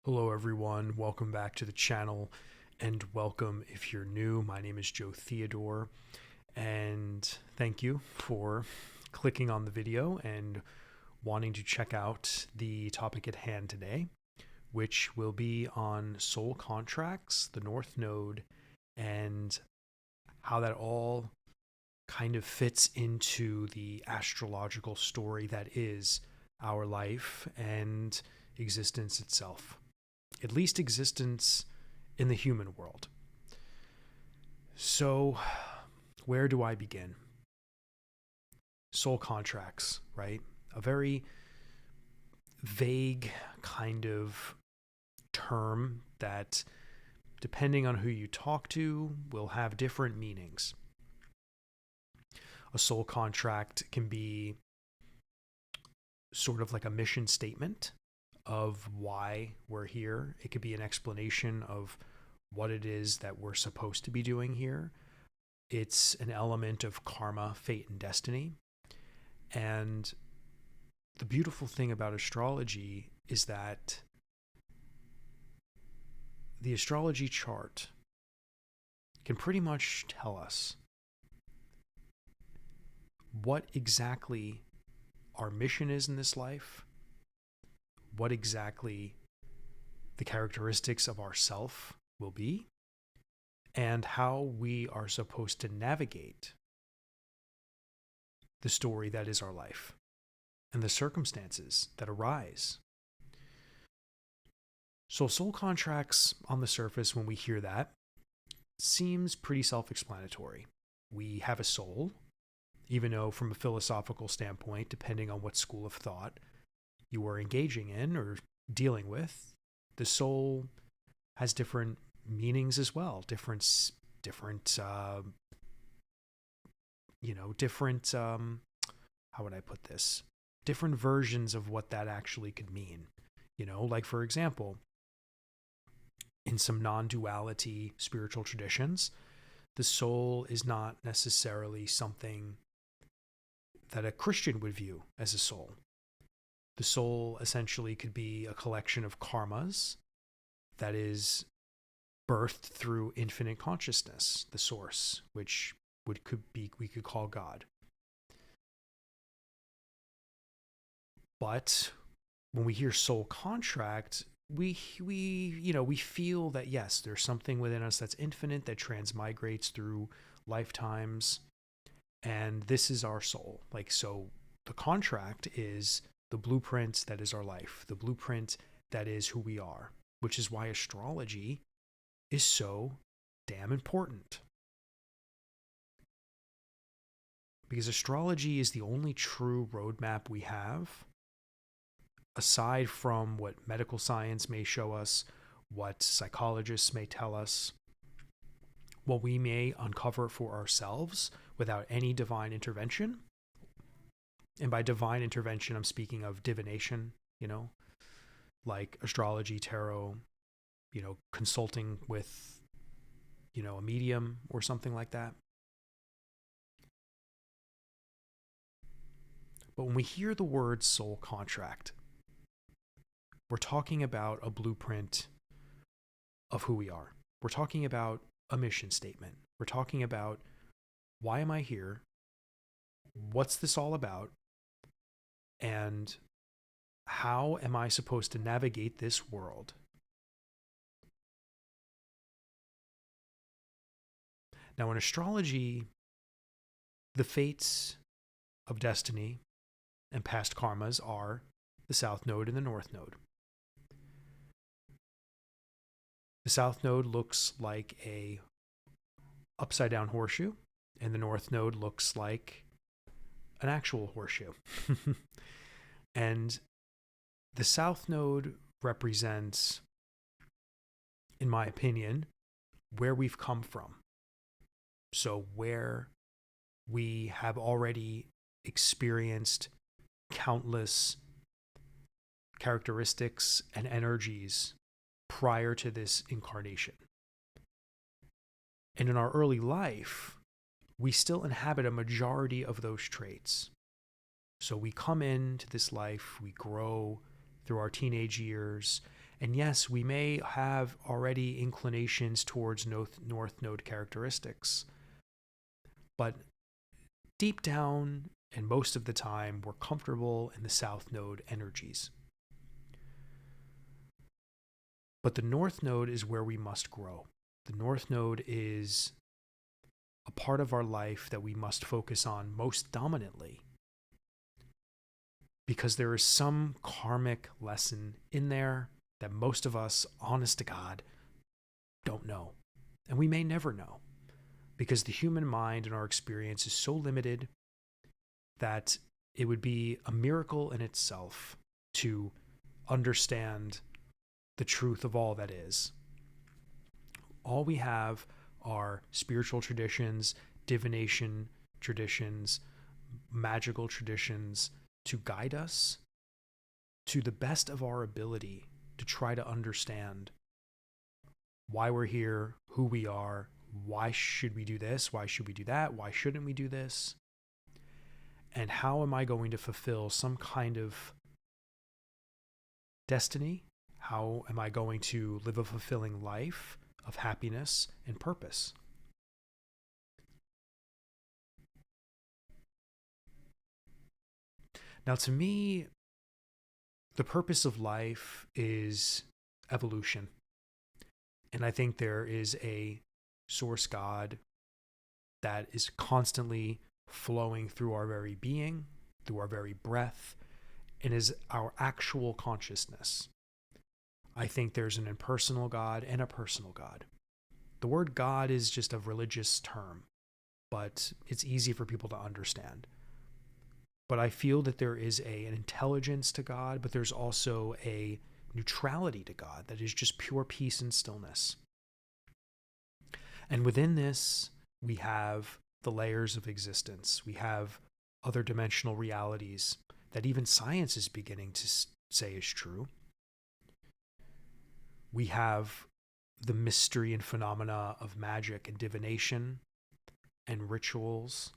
Hello everyone, welcome back to the channel and welcome if you're new. My name is Joe Theodore and thank you for clicking on the video and wanting to check out the topic at hand today, which will be on soul contracts, the North Node, and how that all kind of fits into the astrological story that is our life and existence itself. At least existence in the human world. So, where do I begin? Soul contracts, right? A very vague kind of term that, depending on who you talk to, will have different meanings. A soul contract can be sort of like a mission statement of why we're here. It could be an explanation of what it is that we're supposed to be doing here. It's an element of karma, fate, and destiny. And the beautiful thing about astrology is that the astrology chart can pretty much tell us what exactly our mission is in this life, what exactly the characteristics of ourself will be, and how we are supposed to navigate the story that is our life and the circumstances that arise. So soul contracts, on the surface, when we hear that, seems pretty self-explanatory. We have a soul, even though from a philosophical standpoint, depending on what school of thought you are engaging in or dealing with, the soul has different meanings as well. Different, how would I put this? Different versions of what that actually could mean. Like for example, in some non-duality spiritual traditions, the soul is not necessarily something that a Christian would view as a soul. The soul essentially could be a collection of karmas that is birthed through infinite consciousness, the source, which we could call God. But when we hear soul contract, we feel that yes, there's something within us that's infinite that transmigrates through lifetimes, and this is our soul. So the contract is the blueprint that is our life, the blueprint that is who we are, which is why astrology is so damn important. Because astrology is the only true roadmap we have, aside from what medical science may show us, what psychologists may tell us, what we may uncover for ourselves without any divine intervention. And by divine intervention, I'm speaking of divination, like astrology, tarot, consulting with, a medium or something like that. But when we hear the word soul contract, we're talking about a blueprint of who we are. We're talking about a mission statement. We're talking about, why am I here? What's this all about? And how am I supposed to navigate this world? Now, in astrology, the fates of destiny and past karmas are the South Node and the North Node. The South Node looks like a upside down horseshoe, and the North Node looks like an actual horseshoe. And the South Node represents, in my opinion, where we've come from. So where we have already experienced countless characteristics and energies prior to this incarnation. And in our early life, we still inhabit a majority of those traits. So we come into this life, we grow through our teenage years, And yes, we may have already inclinations towards North Node characteristics, but deep down, and most of the time, we're comfortable in the South Node energies. But the North Node is where we must grow. The North Node is a part of our life that we must focus on most dominantly, because there is some karmic lesson in there that most of us, honest to God, don't know. And we may never know, because the human mind and our experience is so limited that it would be a miracle in itself to understand the truth of all that is. All we have are spiritual traditions, divination traditions, magical traditions to guide us to the best of our ability to try to understand why we're here, who we are, why should we do this, why should we do that, why shouldn't we do this, and how am I going to fulfill some kind of destiny? How am I going to live a fulfilling life of happiness and purpose? Now, to me, the purpose of life is evolution. And I think there is a source God that is constantly flowing through our very being, through our very breath, and is our actual consciousness. I think there's an impersonal God and a personal God. The word God is just a religious term, but it's easy for people to understand. But I feel that there is an intelligence to God, but there's also a neutrality to God that is just pure peace and stillness. And within this, we have the layers of existence. We have other dimensional realities that even science is beginning to say is true. We have the mystery and phenomena of magic and divination and rituals,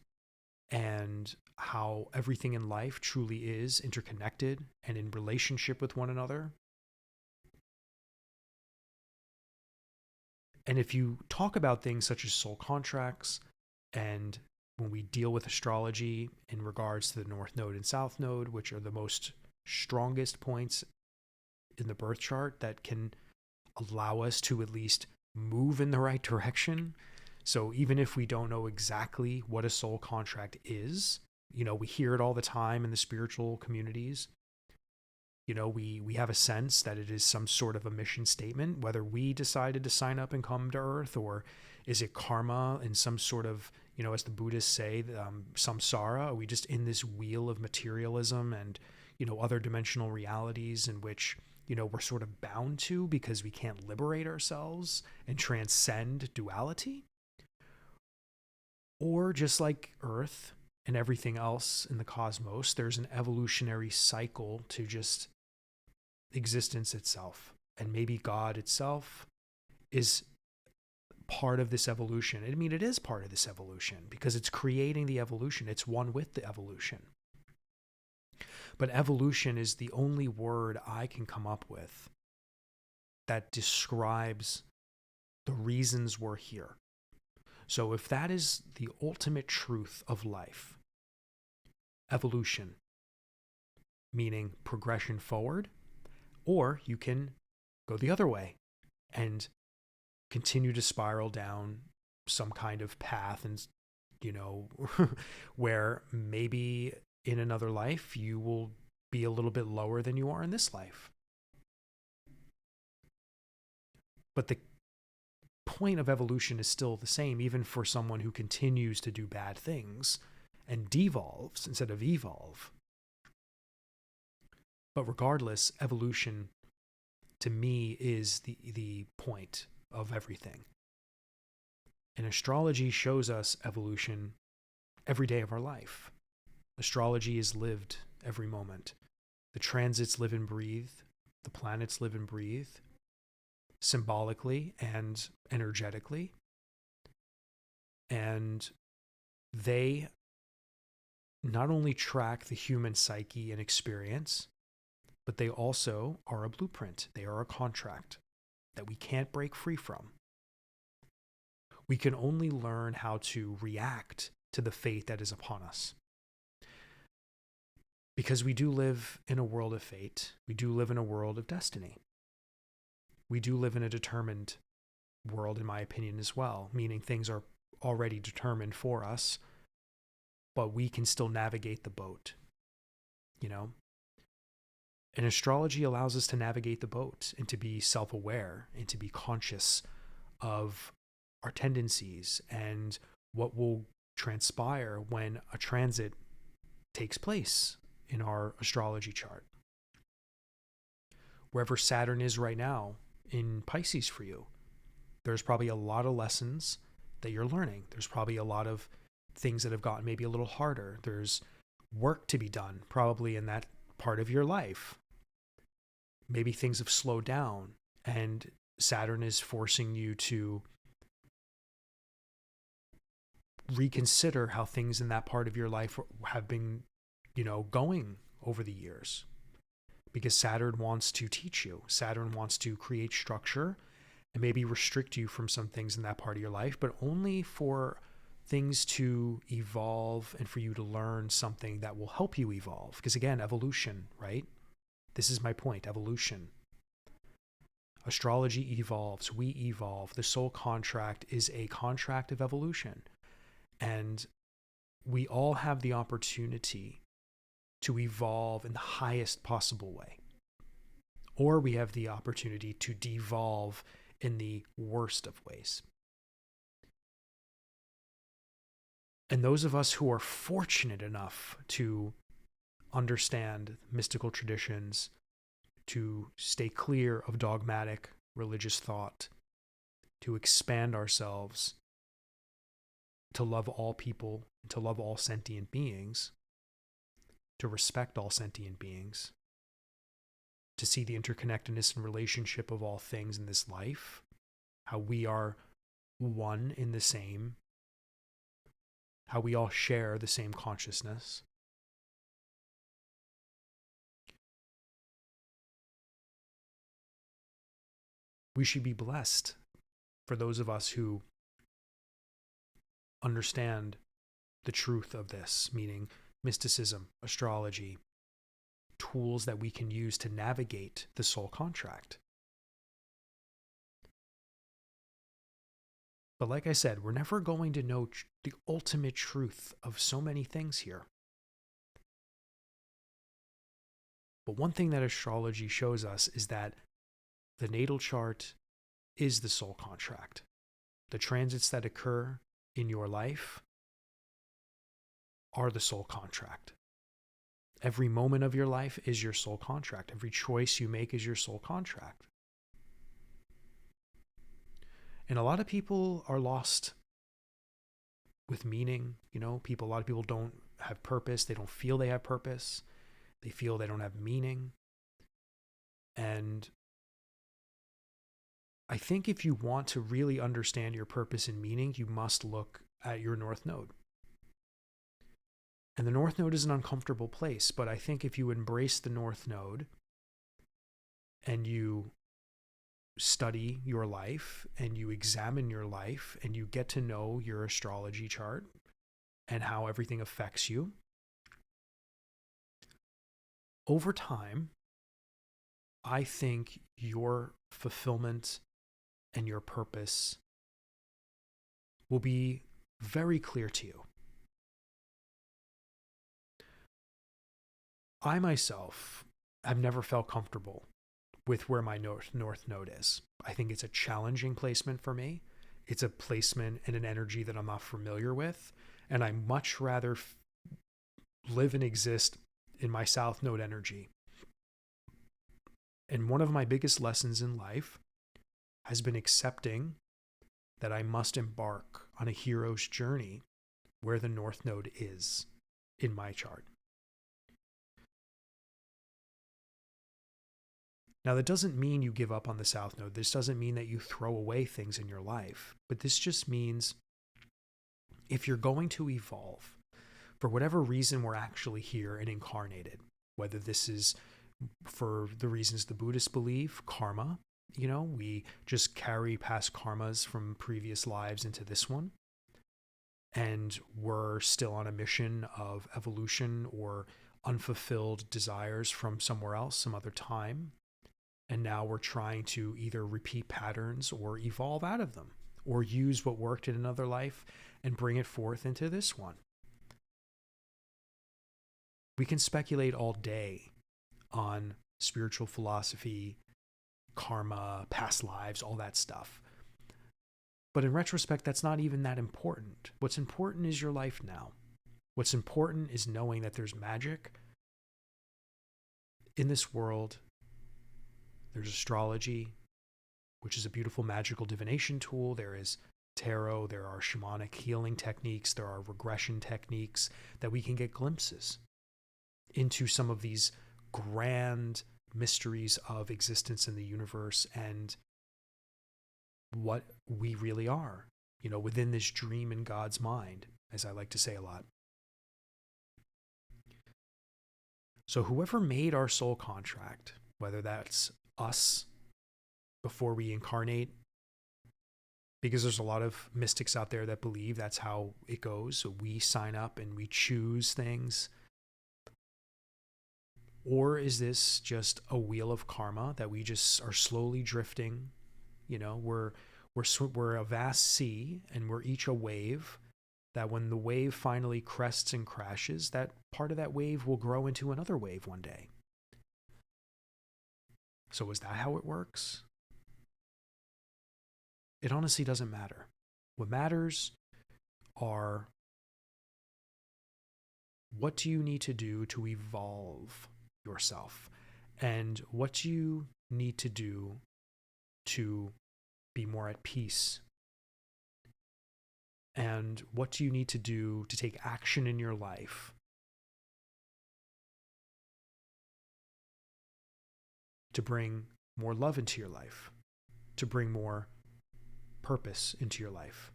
and how everything in life truly is interconnected and in relationship with one another. And if you talk about things such as soul contracts, and when we deal with astrology in regards to the North Node and South Node, which are the most strongest points in the birth chart that can allow us to at least move in the right direction. So even if we don't know exactly what a soul contract is, we hear it all the time in the spiritual communities. We have a sense that it is some sort of a mission statement, whether we decided to sign up and come to Earth, or is it karma in some sort of, as the Buddhists say, samsara? Are we just in this wheel of materialism and, other dimensional realities in which, we're sort of bound to because we can't liberate ourselves and transcend duality? Or just like Earth and everything else in the cosmos, there's an evolutionary cycle to just existence itself. And maybe God itself is part of this evolution. I mean, it is part of this evolution because it's creating the evolution. It's one with the evolution. But evolution is the only word I can come up with that describes the reasons we're here. So if that is the ultimate truth of life, evolution, meaning progression forward, or you can go the other way and continue to spiral down some kind of path and, where maybe in another life you will be a little bit lower than you are in this life. But the point of evolution is still the same, even for someone who continues to do bad things and devolves instead of evolve. But regardless, evolution to me is the point of everything. And astrology shows us evolution every day of our life. Astrology is lived every moment. The transits live and breathe. The planets live and breathe, symbolically and energetically. And they not only track the human psyche and experience, but they also are a blueprint. They are a contract that we can't break free from. We can only learn how to react to the fate that is upon us. Because we do live in a world of fate. We do live in a world of destiny. We do live in a determined world, in my opinion, as well, meaning things are already determined for us, but we can still navigate the boat, you know? And astrology allows us to navigate the boat and to be self-aware and to be conscious of our tendencies and what will transpire when a transit takes place in our astrology chart. Wherever Saturn is right now in Pisces for you, there's probably a lot of lessons that you're learning. There's probably a lot of things that have gotten maybe a little harder. There's work to be done probably in that part of your life. Maybe things have slowed down and Saturn is forcing you to reconsider how things in that part of your life have been, going over the years. Because Saturn wants to teach you. Saturn wants to create structure and maybe restrict you from some things in that part of your life, but only for things to evolve and for you to learn something that will help you evolve. Because again, evolution, right? This is my point, evolution. Astrology evolves, we evolve. The soul contract is a contract of evolution. And we all have the opportunity to evolve in the highest possible way. Or we have the opportunity to devolve in the worst of ways. And those of us who are fortunate enough to understand mystical traditions, to stay clear of dogmatic religious thought, to expand ourselves, to love all people, to love all sentient beings, to respect all sentient beings, to see the interconnectedness and relationship of all things in this life, how we are one in the same, how we all share the same consciousness. We should be blessed for those of us who understand the truth of this, meaning mysticism, astrology, tools that we can use to navigate the soul contract. But like I said, we're never going to know the ultimate truth of so many things here. But one thing that astrology shows us is that the natal chart is the soul contract. The transits that occur in your life are the soul contract. Every moment of your life is your soul contract. Every choice you make is your soul contract. And a lot of people are lost with meaning. A lot of people don't have purpose. They don't feel they have purpose. They feel they don't have meaning. And I think if you want to really understand your purpose and meaning, you must look at your North Node. And the North Node is an uncomfortable place, but I think if you embrace the North Node and you study your life and you examine your life and you get to know your astrology chart and how everything affects you, over time, I think your fulfillment and your purpose will be very clear to you. I myself have never felt comfortable with where my North Node is. I think it's a challenging placement for me. It's a placement and an energy that I'm not familiar with. And I much rather live and exist in my South Node energy. And one of my biggest lessons in life has been accepting that I must embark on a hero's journey where the North Node is in my chart. Now, that doesn't mean you give up on the South Node. This doesn't mean that you throw away things in your life. But this just means if you're going to evolve, for whatever reason we're actually here and incarnated, whether this is for the reasons the Buddhists believe, karma. We just carry past karmas from previous lives into this one. And we're still on a mission of evolution or unfulfilled desires from somewhere else, some other time. And now we're trying to either repeat patterns or evolve out of them, or use what worked in another life and bring it forth into this one. We can speculate all day on spiritual philosophy, karma, past lives, all that stuff. But in retrospect, that's not even that important. What's important is your life now. What's important is knowing that there's magic in this world. There's astrology, which is a beautiful magical divination tool. There is tarot. There are shamanic healing techniques. There are regression techniques that we can get glimpses into some of these grand mysteries of existence in the universe and what we really are, within this dream in God's mind, as I like to say a lot. So whoever made our soul contract, whether that's us before we incarnate, because there's a lot of mystics out there that believe that's how it goes. So we sign up and we choose things. Or is this just a wheel of karma that we just are slowly drifting? We're a vast sea, and we're each a wave, that when the wave finally crests and crashes, that part of that wave will grow into another wave one day. So is that how it works? It honestly doesn't matter. What matters are, what do you need to do to evolve yourself? And what do you need to do to be more at peace? And what do you need to do to take action in your life to bring more love into your life, to bring more purpose into your life,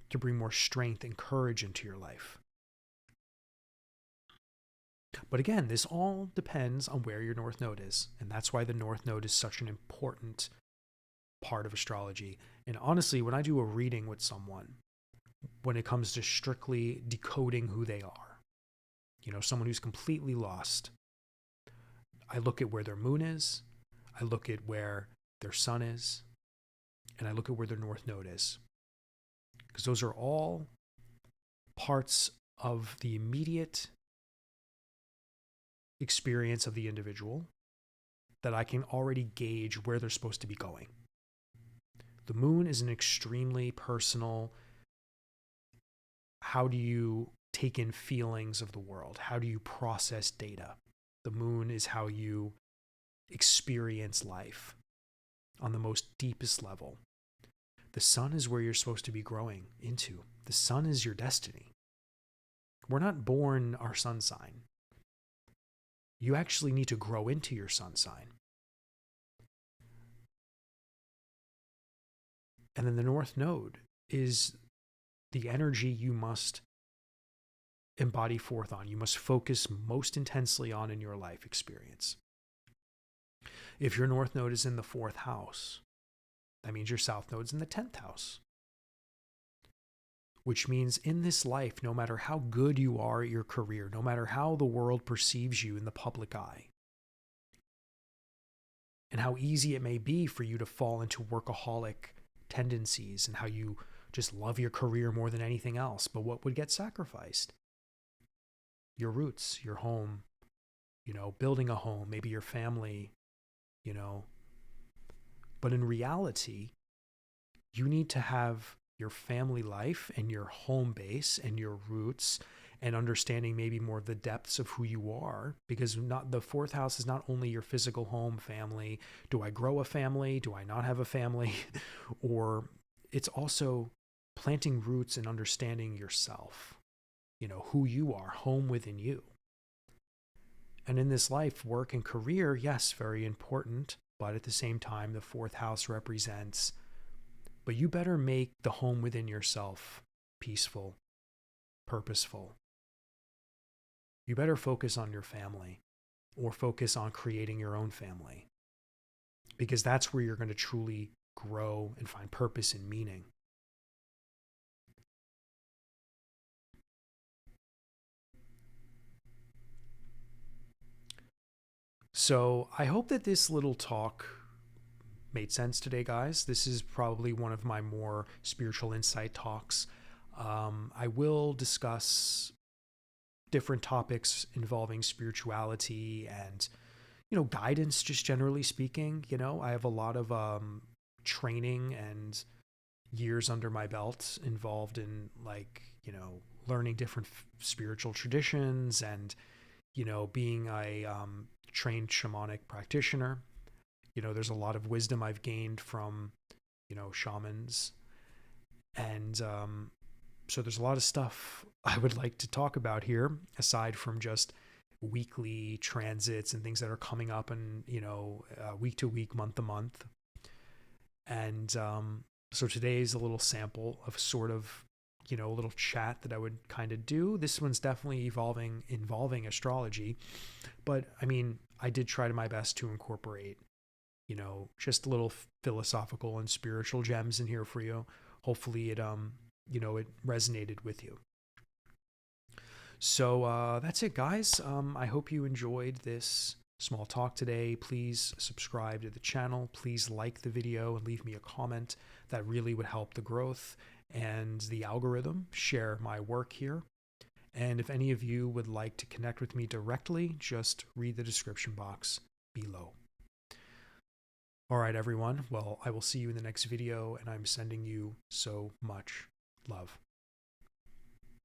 to bring more strength and courage into your life? But again, this all depends on where your North Node is. And that's why the North Node is such an important part of astrology. And honestly, when I do a reading with someone, when it comes to strictly decoding who they are, someone who's completely lost, I look at where their moon is, I look at where their sun is, and I look at where their North Node is. Because those are all parts of the immediate experience of the individual that I can already gauge where they're supposed to be going. The moon is an extremely personal, how do you take in feelings of the world? How do you process data? The moon is how you experience life on the most deepest level. The sun is where you're supposed to be growing into. The sun is your destiny. We're not born our sun sign. You actually need to grow into your sun sign. And then the North Node is the energy you must embody forth on. You must focus most intensely on in your life experience. If your North Node is in the 4th house, that means your South Node's in the 10th house. Which means in this life, no matter how good you are at your career, no matter how the world perceives you in the public eye, and how easy it may be for you to fall into workaholic tendencies and how you just love your career more than anything else, but what would get sacrificed? Your roots, your home, building a home, maybe your family, But in reality, you need to have your family life and your home base and your roots and understanding maybe more of the depths of who you are, because the 4th house is not only your physical home, family. Do I grow a family? Do I not have a family? Or it's also planting roots and understanding yourself, who you are, home within you. And in this life, work and career, yes, very important. But at the same time, the 4th house represents, but you better make the home within yourself peaceful, purposeful, you better focus on your family or focus on creating your own family, because that's where you're going to truly grow and find purpose and meaning. So I hope that this little talk made sense today, guys. This is probably one of my more spiritual insight talks. I will discuss different topics involving spirituality and, guidance, just generally speaking. I have a lot of training and years under my belt involved in, like, learning different spiritual traditions and, being a trained shamanic practitioner. There's a lot of wisdom I've gained from, shamans. And so there's a lot of stuff I would like to talk about here, aside from just weekly transits and things that are coming up and, week to week, month to month. And so today's a little sample of sort of, a little chat that I would kind of do. This one's definitely involving astrology. But I mean, I did try to my best to incorporate, just little philosophical and spiritual gems in here for you. Hopefully it, it resonated with you. So that's it, guys. I hope you enjoyed this small talk today. Please subscribe to the channel. Please like the video and leave me a comment. That really would help the growth and the algorithm. Share my work here. And if any of you would like to connect with me directly, just read the description box below. All right, everyone. Well, I will see you in the next video, and I'm sending you so much love.